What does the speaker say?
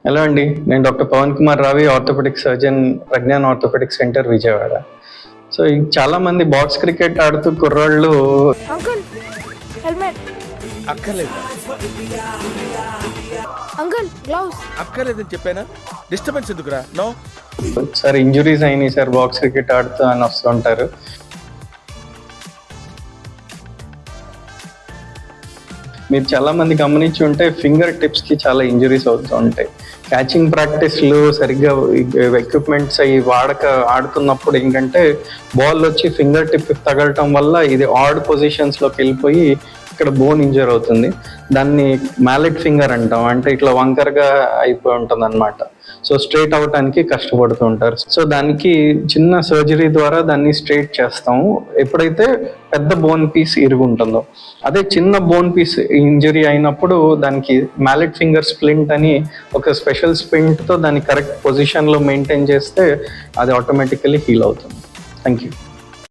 Hello అండి, నేను doctor Pavan Kumar Ravi, orthopaedic surgeon, Pragnan orthopaedic centre, Vijayawada. So చాలా మంది బాక్స్ క్రికెట్ ఆడుతూ కుర్రాళ్ళు అంకుల్ హెల్మెట్ అక్కర్లేదు అంకుల్ గ్లౌస్ అక్కర్లేదని చెప్పానా? డిస్టర్బెన్స్ ఎందుకురా? నో సార్ ఇంజురీస్ అయినాయి సార్ బాక్స్ క్రికెట్ ఆడుతూ అని వస్తుంటారు. మీరు చాలా మంది గమనించి ఉంటే ఫింగర్ టిప్స్ కి చాలా ఇంజురీస్ అవుతూ ఉంటాయి. క్యాచింగ్ ప్రాక్టీస్లు సరిగ్గా ఎక్విప్మెంట్స్ అవి ఆడుతున్నప్పుడు ఏంటంటే బాల్ వచ్చి ఫింగర్ టిప్ తగలటం వల్ల ఇది ఆడ్ పొజిషన్స్లోకి వెళ్ళిపోయి ఇక్కడ బోన్ ఇంజర్ అవుతుంది. దాన్ని మ్యాలెట్ ఫింగర్ అంటాం, అంటే ఇట్లా వంకరగా అయిపోయి ఉంటుంది అనమాట. సో స్ట్రైట్ అవటానికి కష్టపడుతూ ఉంటారు. సో దానికి చిన్న సర్జరీ ద్వారా దాన్ని స్ట్రైట్ చేస్తాము ఎప్పుడైతే పెద్ద బోన్ పీస్ ఇరుగుంటుందో. అదే చిన్న బోన్ పీస్ ఇంజరీ అయినప్పుడు దానికి మ్యాలెట్ ఫింగర్ స్ప్లింట్ అని ఒక స్పెషల్ స్ప్లింట్తో దాన్ని కరెక్ట్ పొజిషన్లో మెయింటైన్ చేస్తే అది ఆటోమేటికలీ హీల్ అవుతుంది. Thank you.